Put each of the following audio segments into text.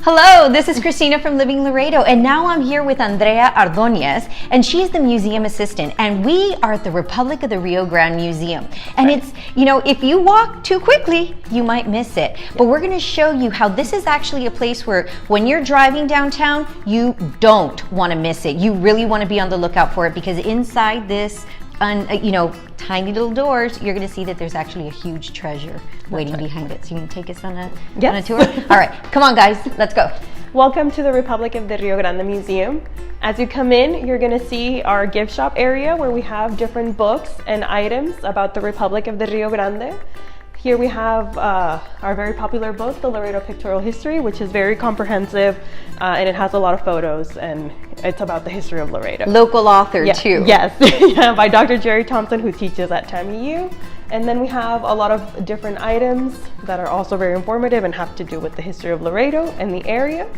Hello, this is Christina from Living Laredo, and now I'm here with Andrea Ardonez, and she's the museum assistant, and we are at the Republic of the Rio Grand Museum. And it's, if you walk too quickly, you might miss it. But we're going to show you how this is actually a place where when you're driving downtown, you don't want to miss it. You really want to be on the lookout for it, because inside this tiny little doors, you're going to see that there's actually a huge treasure waiting behind it. So you can take us on a tour? All right, come on guys, let's go. Welcome to the Republic of the Rio Grande Museum. As you come in, you're going to see our gift shop area where we have different books and items about the Republic of the Rio Grande. Here we have our very popular book, The Laredo Pictorial History, which is very comprehensive and it has a lot of photos, and it's about the history of Laredo. Local author too. Yes, by Dr. Jerry Thompson, who teaches at TAMU. And then we have a lot of different items that are also very informative and have to do with the history of Laredo and the area.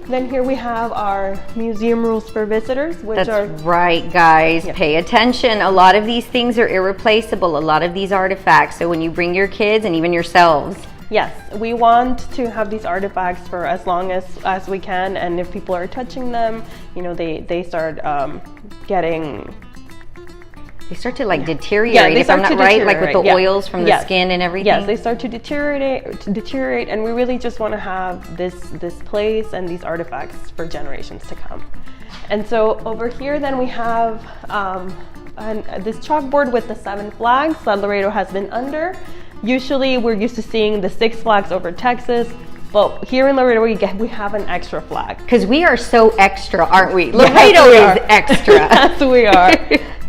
Then here we have our museum rules for visitors, which That's right, guys. Yeah. Pay attention. A lot of these things are irreplaceable, a lot of these artifacts. So when you bring your kids and even yourselves. Yes, we want to have these artifacts for as long as we can. And if people are touching them, they start getting... They start to deteriorate, if I'm not right, like with the oils from the skin and everything. Yes, they start to deteriorate, and we really just want to have this place and these artifacts for generations to come. And so over here, then we have this chalkboard with the 7 flags that Laredo has been under. Usually, we're used to seeing the 6 flags over Texas. But here in Laredo, we have an extra flag. Because we are so extra, aren't we? Laredo is extra. Yes, we are.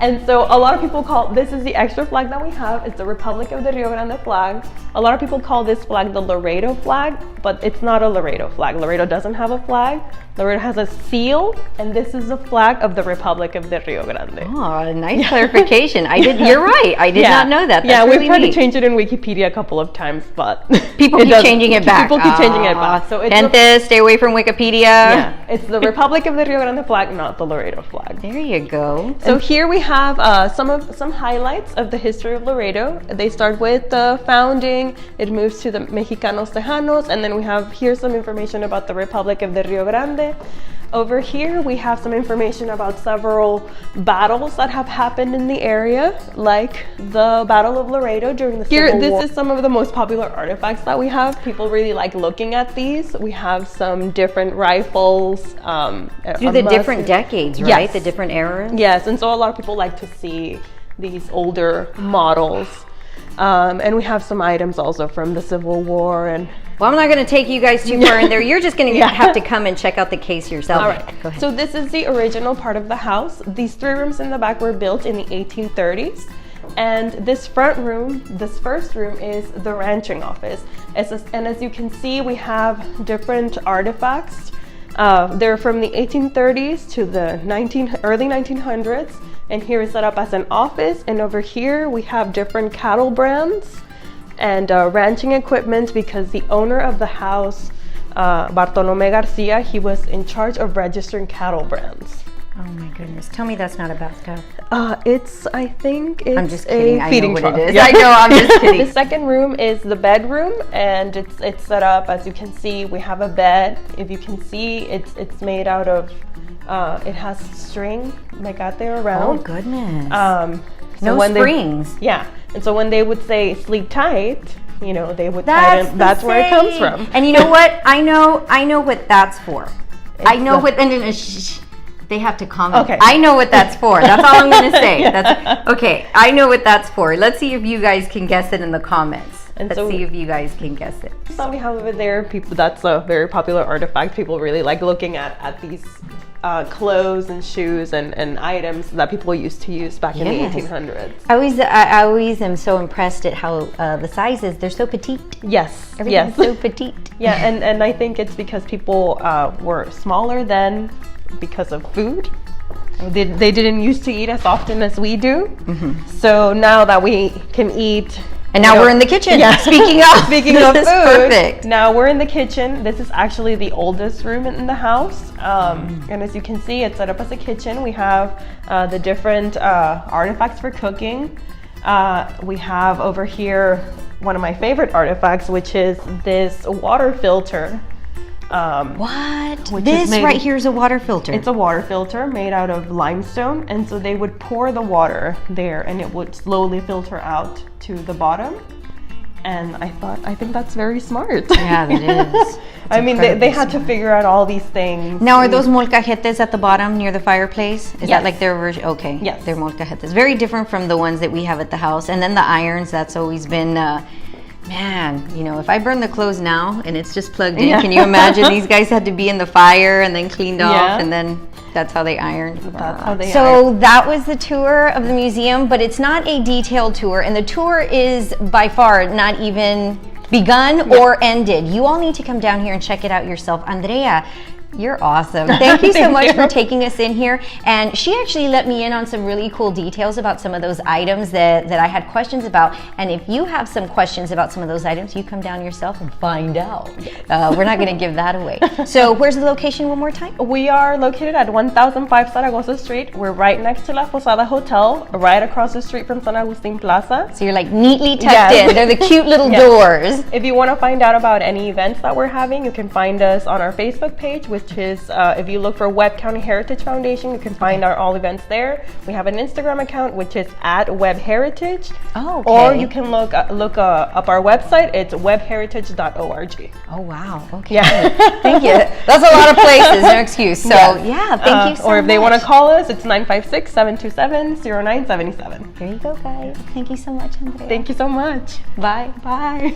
And so a lot of people this is the extra flag that we have. It's the Republic of the Rio Grande flag. A lot of people call this flag the Laredo flag, but it's not a Laredo flag. Laredo doesn't have a flag. Laredo has a seal, and this is the flag of the Republic of the Rio Grande. Oh, nice clarification. You're right. I did not know that. That's we've tried to change it in Wikipedia a couple of times, but people keep changing it back. People keep changing it back. So it's stay away from Wikipedia. Yeah, it's the Republic of the Rio Grande flag, not the Laredo flag. There you go. So here we have some highlights of the history of Laredo. They start with the founding. It moves to the Mexicanos Tejanos, and then we have here some information about the Republic of the Rio Grande. Over here, we have some information about several battles that have happened in the area, like the Battle of Laredo during the Civil War. This is some of the most popular artifacts that we have. People really like looking at these. We have some different rifles. Through the different decades, right? Yes. The different eras? Yes, and so a lot of people like to see these older models. And we have some items also from the Civil War. Well, I'm not going to take you guys too far in there. You're just going to have to come and check out the case yourself. All right. Go ahead. So this is the original part of the house. These 3 rooms in the back were built in the 1830s. And this first room is the ranching office. And as you can see, we have different artifacts. They're from the 1830s to the early 1900s. And here is set up as an office. And over here, we have different cattle brands and ranching equipment, because the owner of the house, Bartolome Garcia, he was in charge of registering cattle brands. Oh my goodness. Tell me that's not a bathtub. I think it's I'm just kidding. a feeding trough. It is. Yeah. I know, I'm just kidding. The second room is the bedroom, and it's set up, as you can see, we have a bed. If you can see, it's made out of, it has string mecate around. Oh goodness. So no springs. And so when they would say sleep tight, they would tighten. That's where it comes from. And you know what? I know what that's for. I know what. They have to comment. Okay. I know what that's for. That's all I'm going to say. That's okay. I know what that's for. Let's see if you guys can guess it in the comments. Let's see if you guys can guess it. So we have over there, that's a very popular artifact. People really like looking at these clothes and shoes and items that people used to use back in the 1800s. I always am so impressed at how the sizes, they're so petite. Yes. Everything's so petite. Yeah, and I think it's because people were smaller then because of food. They didn't used to eat as often as we do. Mm-hmm. So now that we can eat. And now we're in the kitchen. Yeah. Speaking of food, perfect. Now we're in the kitchen. This is actually the oldest room in the house. And as you can see, it's set up as a kitchen. We have the different artifacts for cooking. We have over here one of my favorite artifacts, which is this water filter. What? Which This is made- right here is a water filter. It's a water filter made out of limestone, and so they would pour the water there, and it would slowly filter out to the bottom. And I think that's very smart. Yeah, that is. I mean, they had to figure out all these things. Now, are those molcajetes at the bottom near the fireplace? Is that Yes. like their version? Okay. Yes. They're molcajetes. Very different from the ones that we have at the house. And then the irons, that's always been, man, you know, if I burn the clothes now and it's just plugged in, can you imagine? These guys had to be in the fire and then cleaned off, and then that's how they ironed. That's how they So that was the tour of the museum, but it's not a detailed tour, and the tour is by far not even begun or ended. You all need to come down here and check it out yourself. Andrea, you're awesome. Thank you so Thank much you. for taking us in here. And she actually let me in on some really cool details about some of those items that I had questions about. And if you have some questions about some of those items, you come down yourself and find out. We're not going to give that away. So where's the location one more time? We are located at 1005 Zaragoza Street. We're right next to La Posada Hotel, right across the street from San Agustin Plaza. So you're like neatly tucked Yes. in. They're the cute little Yes. doors. If you want to find out about any events that we're having, you can find us on our Facebook page, which is, if you look for Webb County Heritage Foundation, you can find all events there. We have an Instagram account, which is at Webb Heritage. Oh, okay. Or you can look up our website. It's webheritage.org. Oh, wow. Okay. Yeah. Thank you. That's a lot of places. No excuse. So, Yes. yeah, thank you so much. Or if they want to call us, it's 956-727-0977. Here you go, guys. Thank you so much, Andrea. Thank you so much. Bye. Bye.